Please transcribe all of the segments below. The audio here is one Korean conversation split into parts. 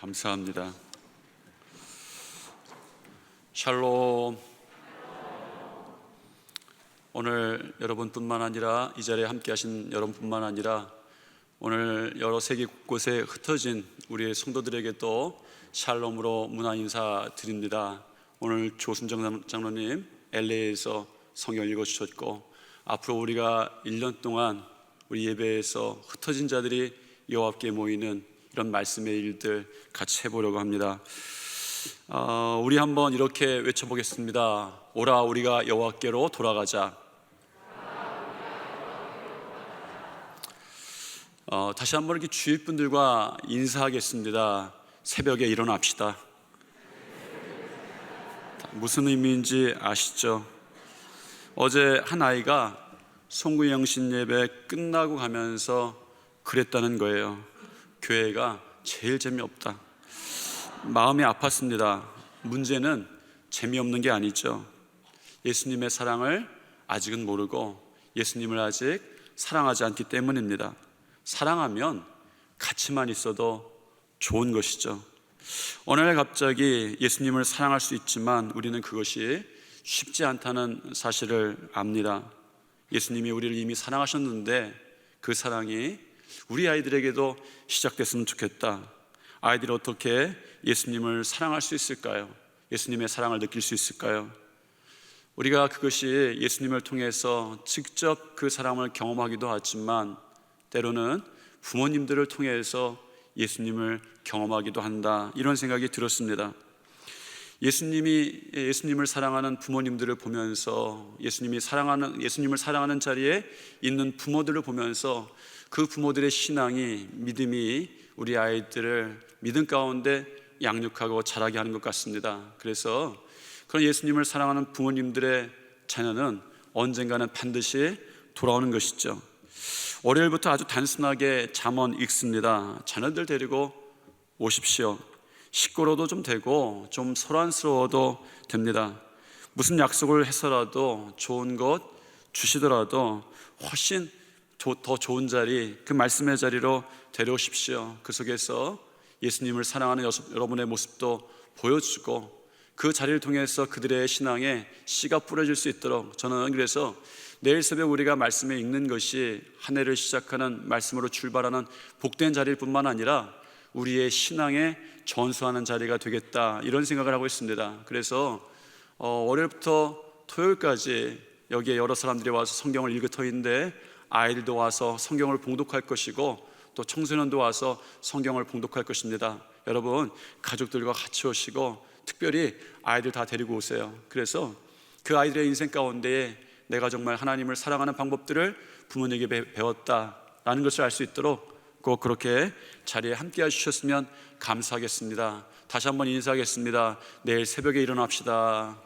감사합니다. 샬롬. 오늘 여러분뿐만 아니라 이 자리에 함께 하신 여러분뿐만 아니라 오늘 여러 세계 곳곳에 흩어진 우리의 성도들에게도 샬롬으로 문안 인사 드립니다. 오늘 조순정 장로님 LA에서 성경 읽어주셨고, 앞으로 우리가 1년 동안 우리 예배에서 흩어진 자들이 여호와 함께 모이는 이런 말씀의 일들 같이 해보려고 합니다. 우리 한번 이렇게 외쳐보겠습니다. 오라 우리가 여호와께로 돌아가자. 다시 한번 이렇게 주위 분들과 인사하겠습니다. 새벽에 일어납시다. 무슨 의미인지 아시죠? 어제 한 아이가 송구영신 예배 끝나고 가면서 그랬다는 거예요. 교회가 제일 재미없다. 마음이 아팠습니다. 문제는 재미없는 게 아니죠. 예수님의 사랑을 아직은 모르고 예수님을 아직 사랑하지 않기 때문입니다. 사랑하면 같이만 있어도 좋은 것이죠. 어느 날 갑자기 예수님을 사랑할 수 있지만 우리는 그것이 쉽지 않다는 사실을 압니다. 예수님이 우리를 이미 사랑하셨는데 그 사랑이 우리 아이들에게도 시작됐으면 좋겠다. 아이들이 어떻게 예수님을 사랑할 수 있을까요? 예수님의 사랑을 느낄 수 있을까요? 우리가 그것이 예수님을 통해서 직접 그 사랑을 경험하기도 하지만 때로는 부모님들을 통해서 예수님을 경험하기도 한다, 이런 생각이 들었습니다. 예수님을 사랑하는 부모님들을 보면서 예수님을 사랑하는 자리에 있는 부모들을 보면서 그 부모들의 신앙이, 믿음이 우리 아이들을 믿음 가운데 양육하고 자라게 하는 것 같습니다. 그래서 그런 예수님을 사랑하는 부모님들의 자녀는 언젠가는 반드시 돌아오는 것이죠. 월요일부터 아주 단순하게 잠언 읽습니다. 자녀들 데리고 오십시오. 시끄러워도 좀 되고 좀 소란스러워도 됩니다. 무슨 약속을 해서라도 좋은 것 주시더라도 훨씬 더 좋은 자리, 그 말씀의 자리로 데려오십시오. 그 속에서 예수님을 사랑하는 여러분의 모습도 보여주고 그 자리를 통해서 그들의 신앙에 씨가 뿌려질 수 있도록, 저는 그래서 내일 새벽 우리가 말씀을 읽는 것이 한 해를 시작하는 말씀으로 출발하는 복된 자리일 뿐만 아니라 우리의 신앙에 전수하는 자리가 되겠다, 이런 생각을 하고 있습니다. 그래서 월요일부터 토요일까지 여기에 여러 사람들이 와서 성경을 읽을 터인데 아이들도 와서 성경을 봉독할 것이고 또 청소년도 와서 성경을 봉독할 것입니다. 여러분 가족들과 같이 오시고 특별히 아이들 다 데리고 오세요. 그래서 그 아이들의 인생 가운데에 내가 정말 하나님을 사랑하는 방법들을 부모님에게 배웠다라는 것을 알 수 있도록 꼭 그렇게 자리에 함께 해주셨으면 감사하겠습니다. 다시 한번 인사하겠습니다. 내일 새벽에 일어납시다.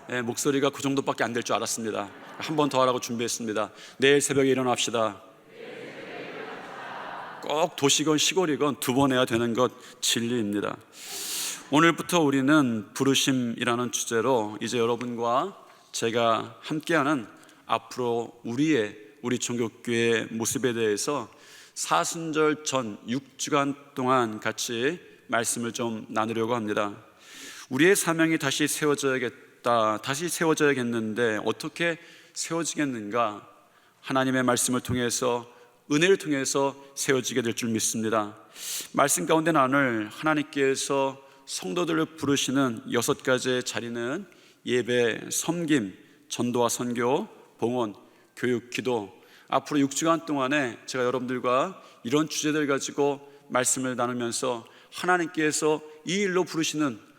네, 목소리가 그 정도밖에 안 될 줄 알았습니다. 한 번 더 하라고 준비했습니다. 내일 새벽에 일어납시다. 꼭 도시건 시골이건 두 번 해야 되는 것 진리입니다. 오늘부터 우리는 부르심이라는 주제로 이제 여러분과 제가 함께하는 앞으로 우리 종교교회의 모습에 대해서 사순절 전 6주간 동안 같이 말씀을 좀 나누려고 합니다. 우리의 사명이 다시 세워져야겠는데 어떻게 세워지겠는가? 하나님의 말씀을 통해서, 은혜를 통해서 세워지게 될 줄 믿습니다. 말씀 가운데 나눌 하나님께서 성도들을 부르시는 6가지의 자리는 예배, 섬김, 전도와 선교, 봉헌, 교육, 기도. 앞으로 6주간 동안에 제가 여러분들과 이런 주제들 가지고 말씀을 나누면서 하나님께서 이 일로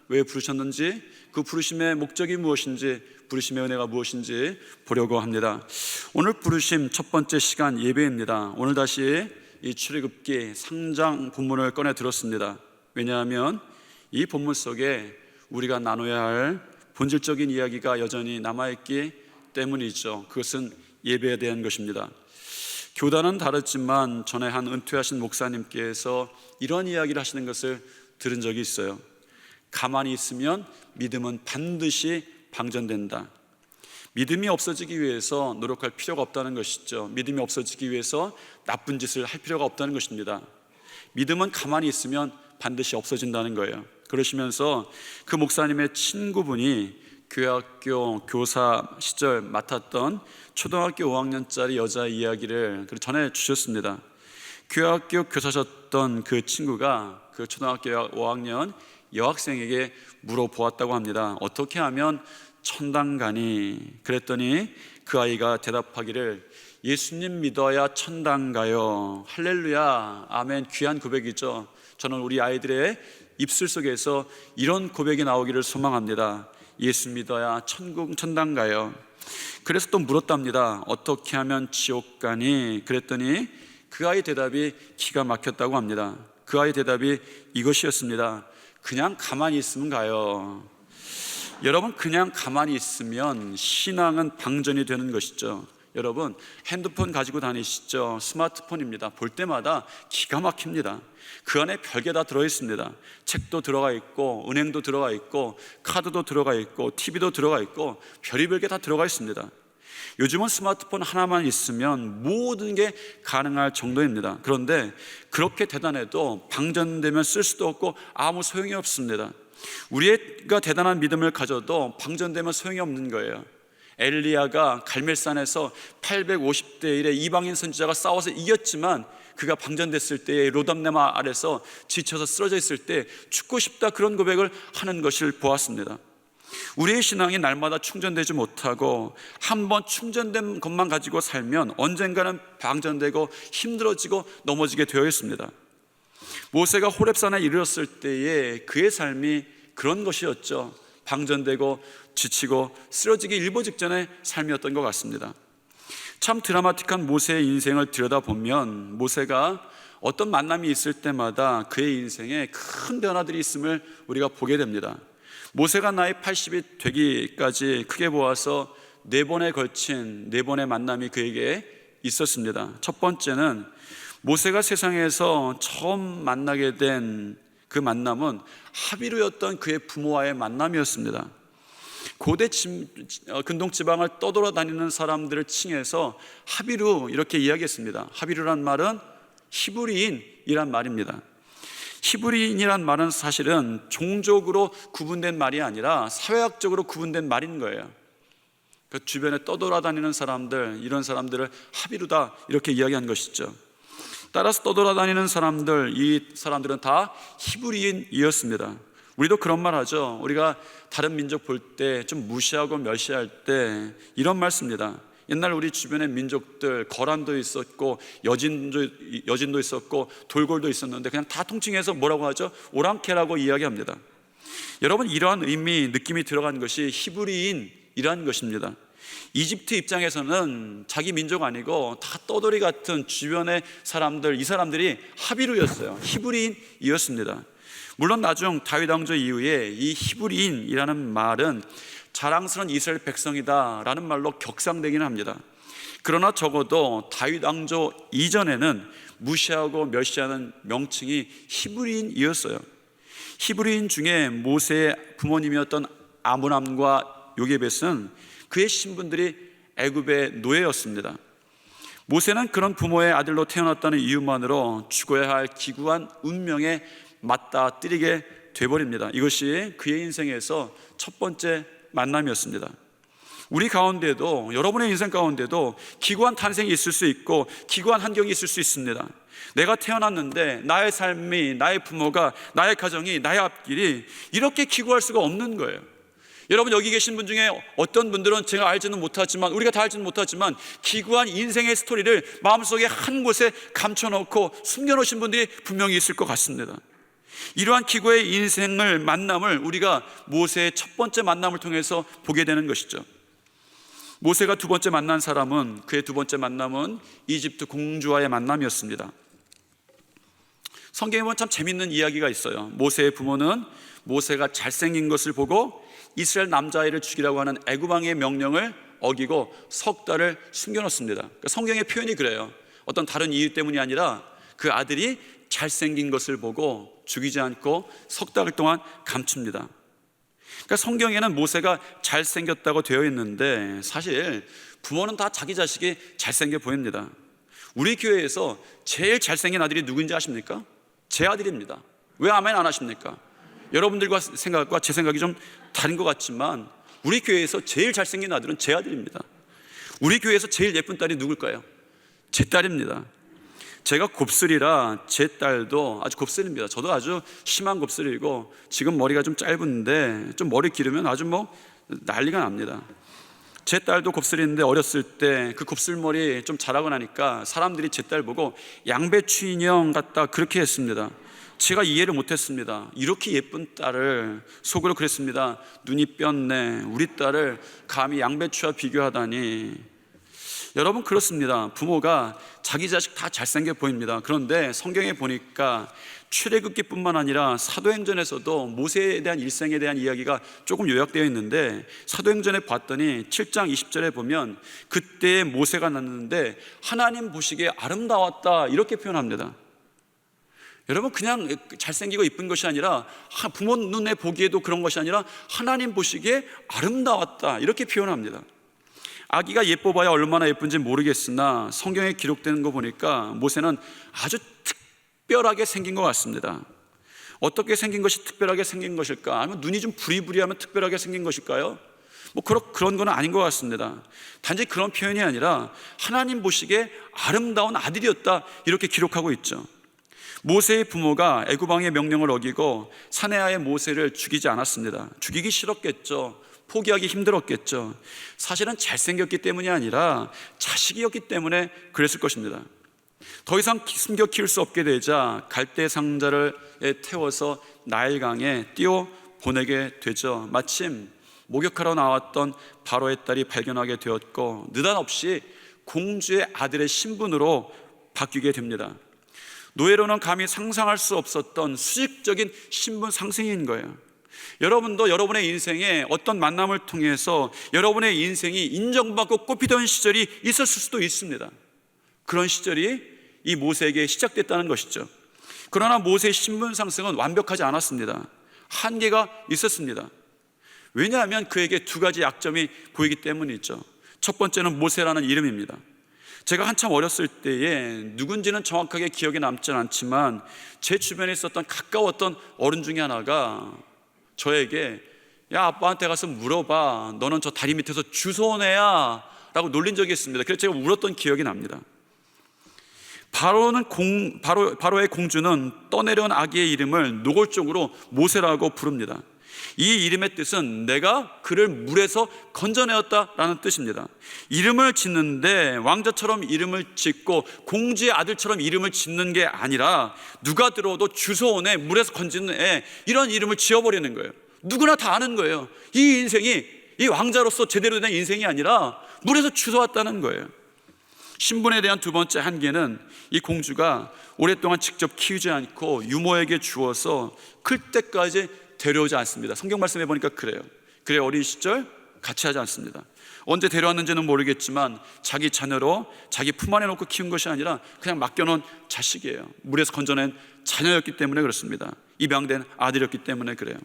왜 부르셨는지, 그 부르심의 목적이 무엇인지, 부르심의 은혜가 무엇인지 보려고 합니다. 오늘 부르심 첫 번째 시간 예배입니다. 오늘 다시 이 출애굽기 상장 본문을 꺼내 들었습니다. 왜냐하면 이 본문 속에 우리가 나눠야 할 본질적인 이야기가 여전히 남아있기 때문이죠. 그것은 예배에 대한 것입니다. 교단은 다르지만 전에 한 은퇴하신 목사님께서 이런 이야기를 하시는 것을 들은 적이 있어요. 가만히 있으면 믿음은 반드시 방전된다. 믿음이 없어지기 위해서 노력할 필요가 없다는 것이죠. 믿음이 없어지기 위해서 나쁜 짓을 할 필요가 없다는 것입니다. 믿음은 가만히 있으면 반드시 없어진다는 거예요. 그러시면서 그 목사님의 친구분이 교회학교 교사 시절 맡았던 초등학교 5학년짜리 여자 이야기를 전해주셨습니다. 교회학교 교사셨던 그 친구가 그 초등학교 5학년 여학생에게 물어보았다고 합니다. 어떻게 하면 천당 가니? 그랬더니 그 아이가 대답하기를 예수님 믿어야 천당 가요. 할렐루야, 아멘. 귀한 고백이죠. 저는 우리 아이들의 입술 속에서 이런 고백이 나오기를 소망합니다. 예수 믿어야 천당 가요. 그래서 또 물었답니다. 어떻게 하면 지옥 가니? 그랬더니 그 아이 대답이 기가 막혔다고 합니다. 그 아이 대답이 이것이었습니다. 그냥 가만히 있으면 가요. 여러분, 그냥 가만히 있으면 신앙은 방전이 되는 것이죠. 여러분, 핸드폰 가지고 다니시죠? 스마트폰입니다. 볼 때마다 기가 막힙니다. 그 안에 별게 다 들어있습니다. 책도 들어가 있고, 은행도 들어가 있고, 카드도 들어가 있고, TV도 들어가 있고, 별의별 게 다 들어가 있습니다. 요즘은 스마트폰 하나만 있으면 모든 게 가능할 정도입니다. 그런데 그렇게 대단해도 방전되면 쓸 수도 없고 아무 소용이 없습니다. 우리가 대단한 믿음을 가져도 방전되면 소용이 없는 거예요. 엘리야가 갈멜산에서 850대 1의 이방인 선지자가 싸워서 이겼지만 그가 방전됐을 때에 로담네마 아래서 지쳐서 쓰러져 있을 때 죽고 싶다, 그런 고백을 하는 것을 보았습니다. 우리의 신앙이 날마다 충전되지 못하고 한번 충전된 것만 가지고 살면 언젠가는 방전되고 힘들어지고 넘어지게 되어 있습니다. 모세가 호렙산에 이르렀을 때에 그의 삶이 그런 것이었죠. 방전되고 지치고 쓰러지기 일보 직전의 삶이었던 것 같습니다. 참 드라마틱한 모세의 인생을 들여다보면 모세가 어떤 만남이 있을 때마다 그의 인생에 큰 변화들이 있음을 우리가 보게 됩니다. 모세가 나이 80이 되기까지 크게 보아서 4번에 걸친 4번의 만남이 그에게 있었습니다. 첫 번째는 모세가 세상에서 처음 만나게 된 그 만남은 하비루였던 그의 부모와의 만남이었습니다. 고대 근동지방을 떠돌아다니는 사람들을 칭해서 하비루 이렇게 이야기했습니다. 하비루란 말은 히브리인이란 말입니다. 히브리인이란 말은 사실은 종족으로 구분된 말이 아니라 사회학적으로 구분된 말인 거예요. 그 주변에 떠돌아다니는 사람들, 이런 사람들을 하비루다 이렇게 이야기한 것이죠. 따라서 떠돌아다니는 사람들, 이 사람들은 다 히브리인이었습니다. 우리도 그런 말 하죠. 우리가 다른 민족 볼 때 좀 무시하고 멸시할 때 이런 말 씁니다. 옛날 우리 주변의 민족들, 거란도 있었고 여진도 있었고 돌골도 있었는데 그냥 다 통칭해서 뭐라고 하죠? 오랑캐라고 이야기합니다. 여러분, 이러한 의미, 느낌이 들어간 것이 히브리인이라는 것입니다. 이집트 입장에서는 자기 민족 아니고 다 떠돌이 같은 주변의 사람들, 이 사람들이 하비루였어요. 히브리인이었습니다. 물론 나중 다윗 왕조 이후에 이 히브리인이라는 말은 자랑스러운 이스라엘 백성이다라는 말로 격상되기는 합니다. 그러나 적어도 다윗 왕조 이전에는 무시하고 멸시하는 명칭이 히브리인이었어요. 히브리인 중에 모세의 부모님이었던 아므람과 요게벳은 그의 신분들이 애굽의 노예였습니다. 모세는 그런 부모의 아들로 태어났다는 이유만으로 죽어야 할 기구한 운명에 맞닥뜨리게 돼버립니다. 이것이 그의 인생에서 첫 번째 만남이었습니다. 우리 가운데도, 여러분의 인생 가운데도 기구한 탄생이 있을 수 있고 기구한 환경이 있을 수 있습니다. 내가 태어났는데 나의 삶이, 나의 부모가, 나의 가정이, 나의 앞길이 이렇게 기구할 수가 없는 거예요. 여러분, 여기 계신 분 중에 어떤 분들은 제가 알지는 못하지만, 우리가 다 알지는 못하지만 기구한 인생의 스토리를 마음속에 한 곳에 감춰놓고 숨겨놓으신 분들이 분명히 있을 것 같습니다. 이러한 기구의 인생을, 만남을 우리가 모세의 첫 번째 만남을 통해서 보게 되는 것이죠. 모세가 두 번째 만난 사람은, 그의 두 번째 만남은 이집트 공주와의 만남이었습니다. 성경에 보면 참 재밌는 이야기가 있어요. 모세의 부모는 모세가 잘생긴 것을 보고 이스라엘 남자아이를 죽이라고 하는 애굽 왕의 명령을 어기고 석 달을 숨겨놓습니다. 성경의 표현이 그래요. 어떤 다른 이유 때문이 아니라 그 아들이 잘생긴 것을 보고 죽이지 않고 석 달 동안 감춥니다. 그러니까 성경에는 모세가 잘생겼다고 되어 있는데 사실 부모는 다 자기 자식이 잘생겨 보입니다. 우리 교회에서 제일 잘생긴 아들이 누구인지 아십니까? 제 아들입니다. 왜 아멘 안 하십니까? 여러분들과 생각과 제 생각이 좀 다른 것 같지만 우리 교회에서 제일 잘생긴 아들은 제 아들입니다. 우리 교회에서 제일 예쁜 딸이 누굴까요? 제 딸입니다. 제가 곱슬이라 제 딸도 아주 곱슬입니다. 저도 아주 심한 곱슬이고 지금 머리가 좀 짧은데 좀 머리 기르면 아주 난리가 납니다. 제 딸도 곱슬인데 어렸을 때 그 곱슬머리 좀 자라고 나니까 사람들이 제 딸 보고 양배추 인형 같다 그렇게 했습니다. 제가 이해를 못했습니다. 이렇게 예쁜 딸을 속으로 그랬습니다. 눈이 뼈네, 우리 딸을 감히 양배추와 비교하다니. 여러분, 그렇습니다. 부모가 자기 자식 다 잘생겨 보입니다. 그런데 성경에 보니까 출애굽기뿐만 아니라 사도행전에서도 모세에 대한 일생에 대한 이야기가 조금 요약되어 있는데, 사도행전에 봤더니 7장 20절에 보면 그때 모세가 났는데 하나님 보시기에 아름다웠다 이렇게 표현합니다. 여러분, 그냥 잘생기고 이쁜 것이 아니라 부모 눈에 보기에도 그런 것이 아니라 하나님 보시기에 아름다웠다 이렇게 표현합니다. 아기가 예뻐봐야 얼마나 예쁜지 모르겠으나 성경에 기록되는 거 보니까 모세는 아주 특별하게 생긴 것 같습니다. 어떻게 생긴 것이 특별하게 생긴 것일까? 아니면 눈이 좀 부리부리하면 특별하게 생긴 것일까요? 그런 건 아닌 것 같습니다. 단지 그런 표현이 아니라 하나님 보시기에 아름다운 아들이었다 이렇게 기록하고 있죠. 모세의 부모가 애굽 왕의 명령을 어기고 사내아의 모세를 죽이지 않았습니다. 죽이기 싫었겠죠. 포기하기 힘들었겠죠. 사실은 잘생겼기 때문이 아니라 자식이었기 때문에 그랬을 것입니다. 더 이상 숨겨 키울 수 없게 되자 갈대 상자를 태워서 나일강에 띄워 보내게 되죠. 마침 목욕하러 나왔던 바로의 딸이 발견하게 되었고 느닷없이 공주의 아들의 신분으로 바뀌게 됩니다. 노예로는 감히 상상할 수 없었던 수직적인 신분 상승인 거예요. 여러분도 여러분의 인생에 어떤 만남을 통해서 여러분의 인생이 인정받고 꼽히던 시절이 있었을 수도 있습니다. 그런 시절이 이 모세에게 시작됐다는 것이죠. 그러나 모세의 신분 상승은 완벽하지 않았습니다. 한계가 있었습니다. 왜냐하면 그에게 두 가지 약점이 보이기 때문이죠. 첫 번째는 모세라는 이름입니다. 제가 한참 어렸을 때에 누군지는 정확하게 기억에 남진 않지만 제 주변에 있었던 가까웠던 어른 중에 하나가 저에게 야, 아빠한테 가서 물어봐. 너는 저 다리 밑에서 주워온 애야 라고 놀린 적이 있습니다. 그래서 제가 울었던 기억이 납니다. 바로의 공주는 떠내려온 아기의 이름을 노골적으로 모세라고 부릅니다. 이 이름의 뜻은 내가 그를 물에서 건져내었다라는 뜻입니다. 이름을 짓는데 왕자처럼 이름을 짓고 공주의 아들처럼 이름을 짓는 게 아니라 누가 들어도 주워온 애, 물에서 건지는 애, 이런 이름을 지어버리는 거예요. 누구나 다 아는 거예요. 이 인생이 이 왕자로서 제대로 된 인생이 아니라 물에서 주워왔다는 거예요. 신분에 대한 두 번째 한계는 이 공주가 오랫동안 직접 키우지 않고 유모에게 주어서 클 때까지 데려오지 않습니다. 성경 말씀해 보니까 그래요. 그래 어린 시절 같이 하지 않습니다. 언제 데려왔는지는 모르겠지만 자기 자녀로 자기 품 안에 놓고 키운 것이 아니라 그냥 맡겨놓은 자식이에요. 물에서 건져낸 자녀였기 때문에 그렇습니다. 입양된 아들이었기 때문에 그래요.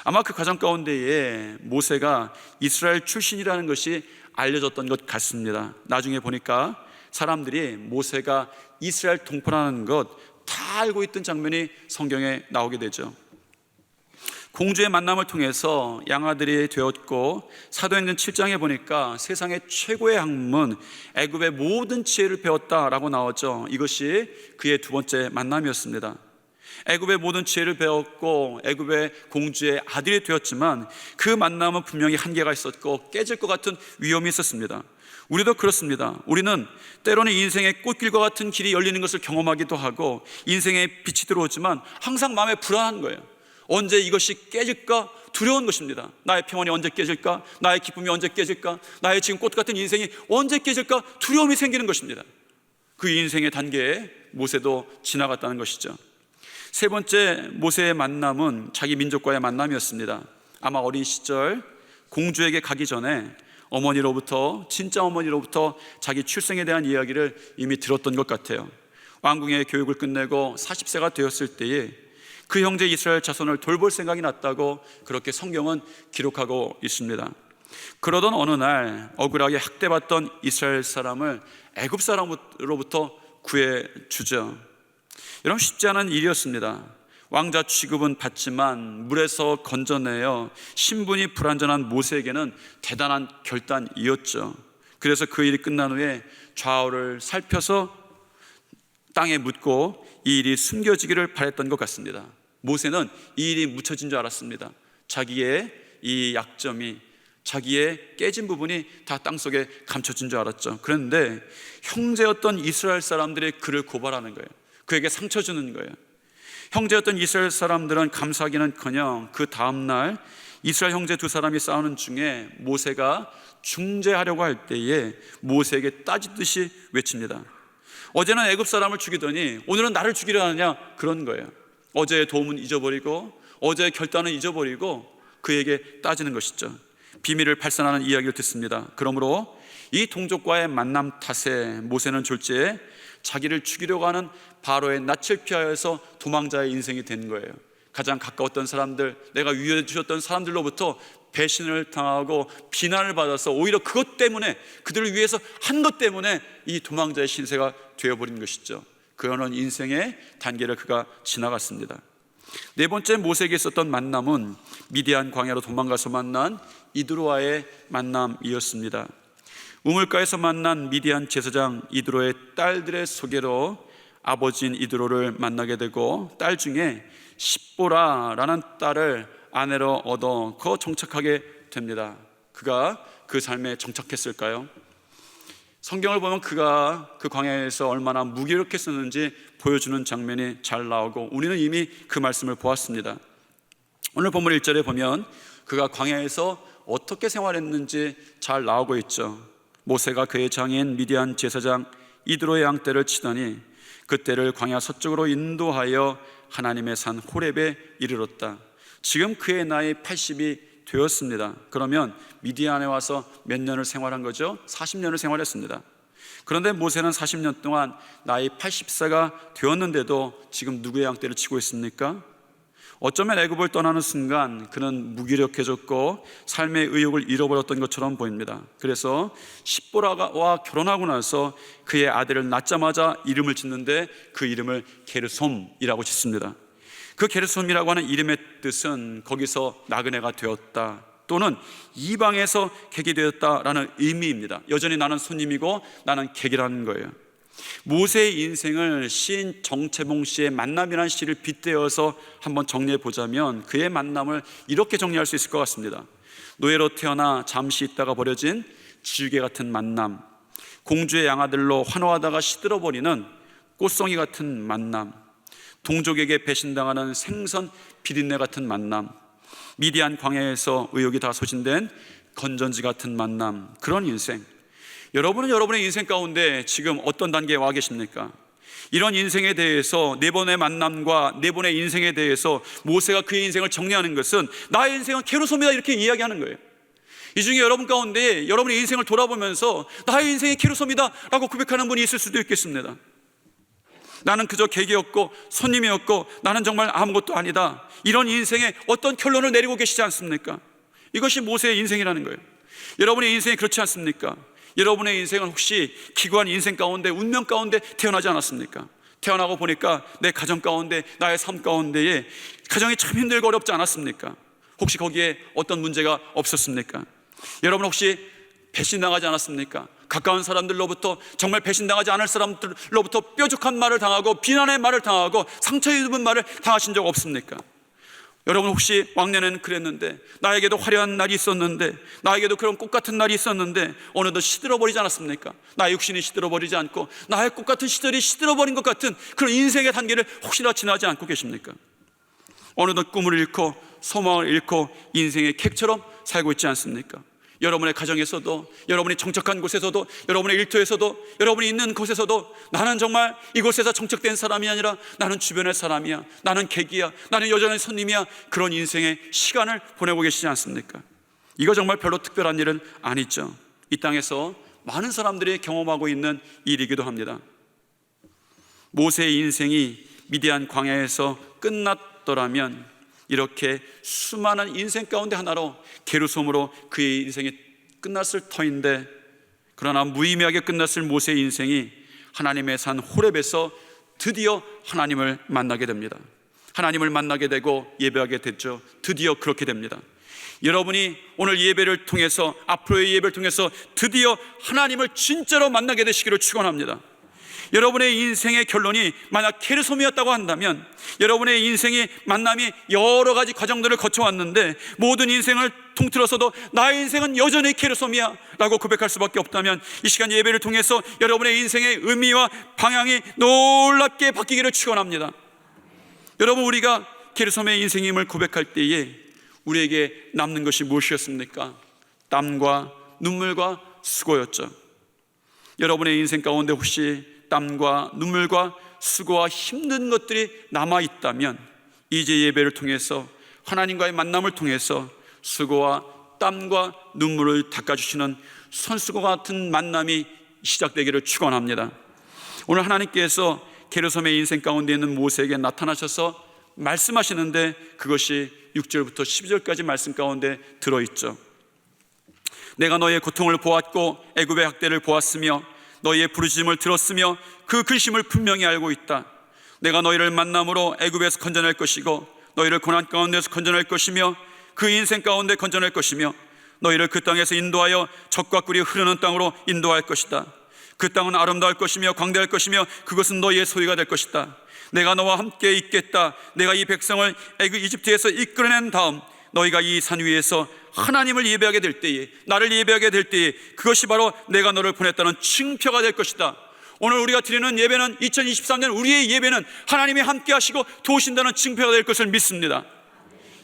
아마 그 과정 가운데에 모세가 이스라엘 출신이라는 것이 알려졌던 것 같습니다. 나중에 보니까 사람들이 모세가 이스라엘 동포라는 것 다 알고 있던 장면이 성경에 나오게 되죠. 공주의 만남을 통해서 양아들이 되었고 사도행전 7장에 보니까 세상의 최고의 학문 애굽의 모든 지혜를 배웠다라고 나오죠. 이것이 그의 두 번째 만남이었습니다. 애굽의 모든 지혜를 배웠고 애굽의 공주의 아들이 되었지만 그 만남은 분명히 한계가 있었고 깨질 것 같은 위험이 있었습니다. 우리도 그렇습니다. 우리는 때로는 인생의 꽃길과 같은 길이 열리는 것을 경험하기도 하고 인생에 빛이 들어오지만 항상 마음에 불안한 거예요. 언제 이것이 깨질까 두려운 것입니다. 나의 평안이 언제 깨질까? 나의 기쁨이 언제 깨질까? 나의 지금 꽃 같은 인생이 언제 깨질까? 두려움이 생기는 것입니다. 그 인생의 단계에 모세도 지나갔다는 것이죠. 세 번째 모세의 만남은 자기 민족과의 만남이었습니다. 아마 어린 시절 공주에게 가기 전에 어머니로부터 진짜 어머니로부터 자기 출생에 대한 이야기를 이미 들었던 것 같아요. 왕궁의 교육을 끝내고 40세가 되었을 때에 그 형제 이스라엘 자손을 돌볼 생각이 났다고 그렇게 성경은 기록하고 있습니다. 그러던 어느 날 억울하게 학대받던 이스라엘 사람을 애굽 사람으로부터 구해 주죠. 여러분, 쉽지 않은 일이었습니다. 왕자 취급은 받지만 물에서 건져내어 신분이 불완전한 모세에게는 대단한 결단이었죠. 그래서 그 일이 끝난 후에 좌우를 살펴서 땅에 묻고 이 일이 숨겨지기를 바랬던 것 같습니다. 모세는 이 일이 묻혀진 줄 알았습니다. 자기의 이 약점이, 자기의 깨진 부분이 다 땅속에 감춰진 줄 알았죠. 그런데 형제였던 이스라엘 사람들이 그를 고발하는 거예요. 그에게 상처 주는 거예요. 형제였던 이스라엘 사람들은 감사하기는커녕 그 다음날 이스라엘 형제 두 사람이 싸우는 중에 모세가 중재하려고 할 때에 모세에게 따지듯이 외칩니다. 어제는 애굽 사람을 죽이더니 오늘은 나를 죽이려 하느냐, 그런 거예요. 어제의 도움은 잊어버리고 어제의 결단은 잊어버리고 그에게 따지는 것이죠. 비밀을 발산하는 이야기를 듣습니다. 그러므로 이 동족과의 만남 탓에 모세는 졸지에 자기를 죽이려고 하는 바로의 낯을 피하여서 도망자의 인생이 된 거예요. 가장 가까웠던 사람들, 내가 위해 주셨던 사람들로부터 배신을 당하고 비난을 받아서 오히려 그것 때문에, 그들을 위해서 한 것 때문에 이 도망자의 신세가 되어버린 것이죠. 그러는 인생의 단계를 그가 지나갔습니다. 네 번째 모세에게 있었던 만남은 미디안 광야로 도망가서 만난 이드로와의 만남이었습니다. 우물가에서 만난 미디안 제사장 이드로의 딸들의 소개로 아버지인 이드로를 만나게 되고 딸 중에 십보라라는 딸을 아내로 얻어 거 정착하게 됩니다. 그가 그 삶에 정착했을까요? 성경을 보면 그가 그 광야에서 얼마나 무기력했었는지 보여주는 장면이 잘 나오고 우리는 이미 그 말씀을 보았습니다. 오늘 본문 1절에 보면 그가 광야에서 어떻게 생활했는지 잘 나오고 있죠. 모세가 그의 장인 미디안 제사장 이드로의 양떼를 치더니 그떼를 광야 서쪽으로 인도하여 하나님의 산 호렙에 이르렀다. 지금 그의 나이 80이 되었습니다. 그러면 미디안에 와서 몇 년을 생활한 거죠? 40년을 생활했습니다. 그런데 모세는 40년 동안 나이 80세가 되었는데도 지금 누구의 양떼를 치고 있습니까? 어쩌면 애굽을 떠나는 순간 그는 무기력해졌고 삶의 의욕을 잃어버렸던 것처럼 보입니다. 그래서 십보라와 결혼하고 나서 그의 아들을 낳자마자 이름을 짓는데 그 이름을 게르솜이라고 짓습니다. 그 게르솜이라고 하는 이름의 뜻은 거기서 나그네가 되었다, 또는 이방에서 객이 되었다라는 의미입니다. 여전히 나는 손님이고 나는 객이라는 거예요. 모세의 인생을 시인 정채봉 씨의 만남이라는 시를 빗대어서 한번 정리해 보자면 그의 만남을 이렇게 정리할 수 있을 것 같습니다. 노예로 태어나 잠시 있다가 버려진 지우개 같은 만남, 공주의 양아들로 환호하다가 시들어버리는 꽃송이 같은 만남, 동족에게 배신당하는 생선 비린내 같은 만남, 미디안 광야에서 의욕이 다 소진된 건전지 같은 만남, 그런 인생. 여러분은 여러분의 인생 가운데 지금 어떤 단계에 와 계십니까? 이런 인생에 대해서 네 번의 만남과 네 번의 인생에 대해서 모세가 그의 인생을 정리하는 것은 나의 인생은 게르솜이다, 이렇게 이야기하는 거예요. 이 중에 여러분 가운데 여러분의 인생을 돌아보면서 나의 인생이 게르솜이다 라고 고백하는 분이 있을 수도 있겠습니다. 나는 그저 객이었고 손님이었고 나는 정말 아무것도 아니다, 이런 인생에 어떤 결론을 내리고 계시지 않습니까? 이것이 모세의 인생이라는 거예요. 여러분의 인생이 그렇지 않습니까? 여러분의 인생은 혹시 기구한 인생 가운데, 운명 가운데 태어나지 않았습니까? 태어나고 보니까 내 가정 가운데, 나의 삶 가운데에 가정이 참 힘들고 어렵지 않았습니까? 혹시 거기에 어떤 문제가 없었습니까? 여러분 혹시 배신당하지 않았습니까? 가까운 사람들로부터, 정말 배신당하지 않을 사람들로부터 뾰족한 말을 당하고 비난의 말을 당하고 상처 입은 말을 당하신 적 없습니까? 여러분 혹시 왕년에는 그랬는데, 나에게도 화려한 날이 있었는데, 나에게도 그런 꽃 같은 날이 있었는데 어느덧 시들어버리지 않았습니까? 나의 육신이 시들어버리지 않고 나의 꽃 같은 시절이 시들어버린 것 같은 그런 인생의 단계를 혹시나 지나지 않고 계십니까? 어느덧 꿈을 잃고 소망을 잃고 인생의 객처럼 살고 있지 않습니까? 여러분의 가정에서도, 여러분이 정착한 곳에서도, 여러분의 일터에서도, 여러분이 있는 곳에서도 나는 정말 이곳에서 정착된 사람이 아니라 나는 주변의 사람이야, 나는 객이야, 나는 여전히 손님이야, 그런 인생의 시간을 보내고 계시지 않습니까? 이거 정말 별로 특별한 일은 아니죠. 이 땅에서 많은 사람들이 경험하고 있는 일이기도 합니다. 모세의 인생이 미디안 광야에서 끝났더라면 이렇게 수많은 인생 가운데 하나로 게르솜으로 그의 인생이 끝났을 터인데, 그러나 무의미하게 끝났을 모세의 인생이 하나님의 산 호렙에서 드디어 하나님을 만나게 됩니다. 하나님을 만나게 되고 예배하게 됐죠. 드디어 그렇게 됩니다. 여러분이 오늘 예배를 통해서, 앞으로의 예배를 통해서 드디어 하나님을 진짜로 만나게 되시기를 축원합니다. 여러분의 인생의 결론이 만약 게르솜이었다고 한다면, 여러분의 인생의 만남이 여러 가지 과정들을 거쳐왔는데 모든 인생을 통틀어서도 나의 인생은 여전히 게르솜이야 라고 고백할 수밖에 없다면, 이 시간 예배를 통해서 여러분의 인생의 의미와 방향이 놀랍게 바뀌기를 축원합니다. 여러분, 우리가 게르솜의 인생임을 고백할 때에 우리에게 남는 것이 무엇이었습니까? 땀과 눈물과 수고였죠. 여러분의 인생 가운데 혹시 땀과 눈물과 수고와 힘든 것들이 남아있다면, 이제 예배를 통해서 하나님과의 만남을 통해서 수고와 땀과 눈물을 닦아주시는 손수건 같은 만남이 시작되기를 축원합니다. 오늘 하나님께서 게르솜의 인생 가운데 있는 모세에게 나타나셔서 말씀하시는데, 그것이 6절부터 12절까지 말씀 가운데 들어있죠. 내가 너의 고통을 보았고 애굽의 학대를 보았으며 너희의 부르짖음을 들었으며 그 근심을 분명히 알고 있다. 내가 너희를 만남으로 애굽에서 건져낼 것이고 너희를 고난 가운데서 건져낼 것이며 그 인생 가운데 건져낼 것이며 너희를 그 땅에서 인도하여 젖과 꿀이 흐르는 땅으로 인도할 것이다. 그 땅은 아름다울 것이며 광대할 것이며 그것은 너희의 소유가 될 것이다. 내가 너와 함께 있겠다. 내가 이 백성을 이집트에서 이끌어낸 다음 너희가 이 산 위에서 하나님을 예배하게 될 때에, 나를 예배하게 될 때에 그것이 바로 내가 너를 보냈다는 징표가 될 것이다. 오늘 우리가 드리는 예배는, 2023년 우리의 예배는 하나님이 함께 하시고 도우신다는 징표가 될 것을 믿습니다.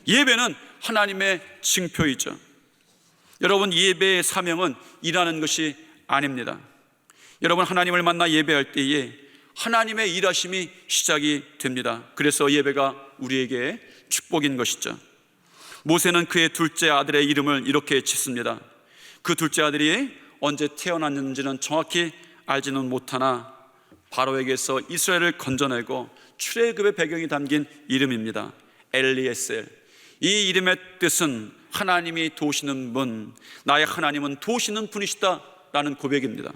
예배는 하나님의 징표이죠. 여러분, 예배의 사명은 일하는 것이 아닙니다. 여러분, 하나님을 만나 예배할 때에 하나님의 일하심이 시작이 됩니다. 그래서 예배가 우리에게 축복인 것이죠. 모세는 그의 둘째 아들의 이름을 이렇게 짓습니다. 그 둘째 아들이 언제 태어났는지는 정확히 알지는 못하나 바로에게서 이스라엘을 건져내고 출애굽의 배경이 담긴 이름입니다. 엘리에셀. 이 이름의 뜻은 하나님이 도우시는 분, 나의 하나님은 도우시는 분이시다 라는 고백입니다.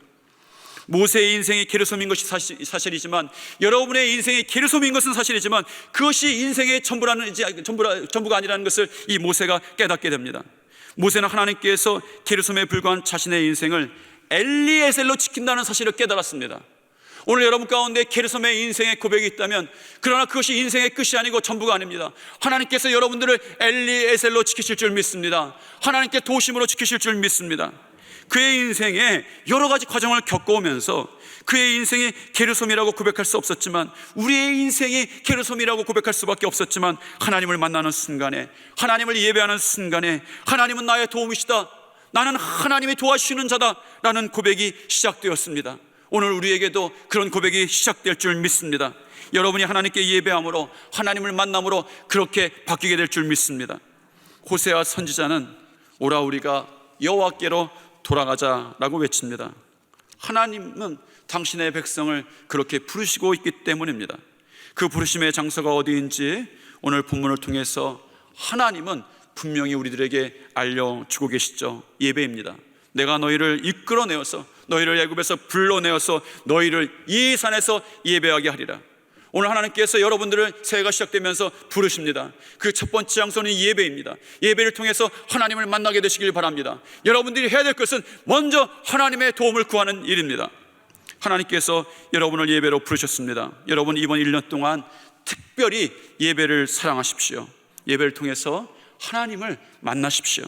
모세의 인생이 게르솜인 것이 사실이지만, 여러분의 인생이 게르솜인 것은 사실이지만, 그것이 인생의 전부가 아니라는 것을 이 모세가 깨닫게 됩니다. 모세는 하나님께서 게르솜에 불과한 자신의 인생을 엘리에셀로 지킨다는 사실을 깨달았습니다. 오늘 여러분 가운데 게르솜의 인생의 고백이 있다면, 그러나 그것이 인생의 끝이 아니고 전부가 아닙니다. 하나님께서 여러분들을 엘리에셀로 지키실 줄 믿습니다. 하나님께 도우심으로 지키실 줄 믿습니다. 그의 인생에 여러 가지 과정을 겪어오면서 그의 인생이 게르솜이라고 고백할 수 없었지만, 우리의 인생이 게르솜이라고 고백할 수밖에 없었지만, 하나님을 만나는 순간에, 하나님을 예배하는 순간에 하나님은 나의 도움이시다, 나는 하나님이 도와주시는 자다 라는 고백이 시작되었습니다. 오늘 우리에게도 그런 고백이 시작될 줄 믿습니다. 여러분이 하나님께 예배함으로, 하나님을 만남으로 그렇게 바뀌게 될 줄 믿습니다. 호세아 선지자는 오라 우리가 여호와께로 돌아가자라고 외칩니다. 하나님은 당신의 백성을 그렇게 부르시고 있기 때문입니다. 그 부르심의 장소가 어디인지 오늘 본문을 통해서 하나님은 분명히 우리들에게 알려주고 계시죠. 예배입니다. 내가 너희를 이끌어내어서, 너희를 애굽에서 불러내어서 너희를 이 산에서 예배하게 하리라. 오늘 하나님께서 여러분들을 새해가 시작되면서 부르십니다. 그 첫 번째 장소는 예배입니다. 예배를 통해서 하나님을 만나게 되시길 바랍니다. 여러분들이 해야 될 것은 먼저 하나님의 도움을 구하는 일입니다. 하나님께서 여러분을 예배로 부르셨습니다. 여러분, 이번 1년 동안 특별히 예배를 사랑하십시오. 예배를 통해서 하나님을 만나십시오.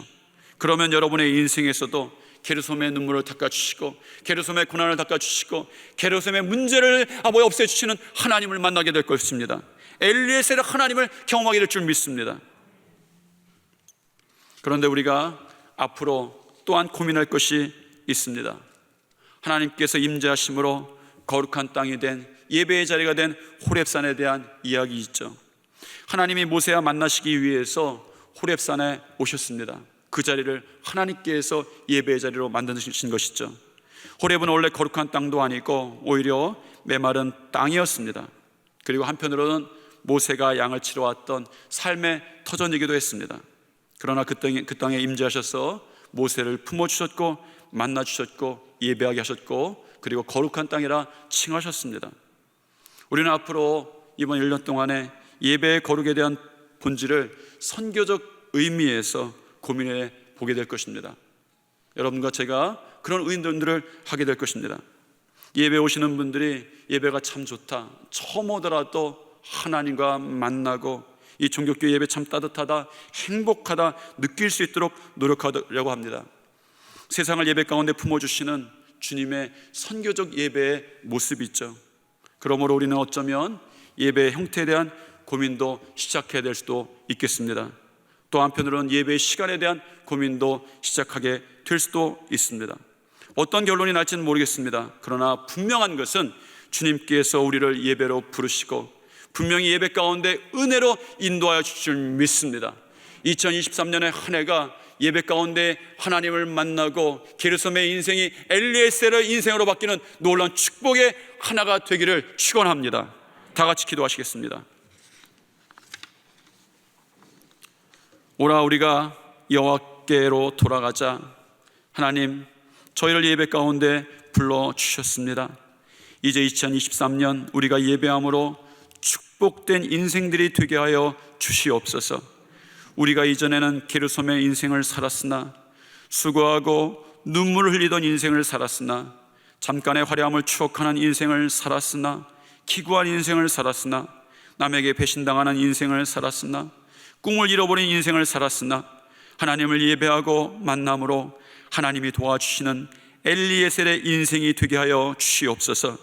그러면 여러분의 인생에서도 게르솜의 눈물을 닦아주시고, 게르솜의 고난을 닦아주시고, 게르솜의 문제를 없애주시는 하나님을 만나게 될 것입니다. 엘리에셀의 하나님을 경험하게 될 줄 믿습니다. 그런데 우리가 앞으로 또한 고민할 것이 있습니다. 하나님께서 임재하심으로 거룩한 땅이 된, 예배의 자리가 된 호렙산에 대한 이야기 있죠. 하나님이 모세와 만나시기 위해서 호렙산에 오셨습니다. 그 자리를 하나님께서 예배의 자리로 만드신 것이죠. 호렙은 원래 거룩한 땅도 아니고 오히려 메마른 땅이었습니다. 그리고 한편으로는 모세가 양을 치러 왔던 삶의 터전이기도 했습니다. 그러나 그 땅에 임재하셔서 모세를 품어주셨고 만나주셨고 예배하게 하셨고, 그리고 거룩한 땅이라 칭하셨습니다. 우리는 앞으로 이번 1년 동안에 예배의 거룩에 대한 본질을 선교적 의미에서 고민해 보게 될 것입니다. 여러분과 제가 그런 의논들을 하게 될 것입니다. 예배 오시는 분들이 예배가 참 좋다, 처음 오더라도 하나님과 만나고 이 종교교회 예배 참 따뜻하다, 행복하다 느낄 수 있도록 노력하려고 합니다. 세상을 예배 가운데 품어주시는 주님의 선교적 예배의 모습이 있죠. 그러므로 우리는 어쩌면 예배의 형태에 대한 고민도 시작해야 될 수도 있겠습니다. 또 한편으로는 예배의 시간에 대한 고민도 시작하게 될 수도 있습니다. 어떤 결론이 날지는 모르겠습니다. 그러나 분명한 것은 주님께서 우리를 예배로 부르시고 분명히 예배 가운데 은혜로 인도하여 주실 줄 믿습니다. 2023년의 한 해가 예배 가운데 하나님을 만나고 게르솜의 인생이 엘리에셀의 인생으로 바뀌는 놀라운 축복의 하나가 되기를 축원합니다. 다 같이 기도하시겠습니다. 오라 우리가 여호와께로 돌아가자. 하나님, 저희를 예배 가운데 불러주셨습니다. 이제 2023년 우리가 예배함으로 축복된 인생들이 되게 하여 주시옵소서. 우리가 이전에는 게르솜의 인생을 살았으나, 수고하고 눈물을 흘리던 인생을 살았으나, 잠깐의 화려함을 추억하는 인생을 살았으나, 기구한 인생을 살았으나, 남에게 배신당하는 인생을 살았으나, 꿈을 잃어버린 인생을 살았으나, 하나님을 예배하고 만남으로 하나님이 도와주시는 엘리에셀의 인생이 되게 하여 주시옵소서.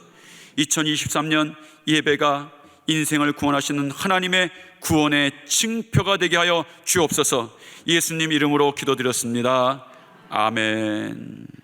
2023년 예배가 인생을 구원하시는 하나님의 구원의 징표가 되게 하여 주옵소서. 예수님 이름으로 기도드렸습니다. 아멘.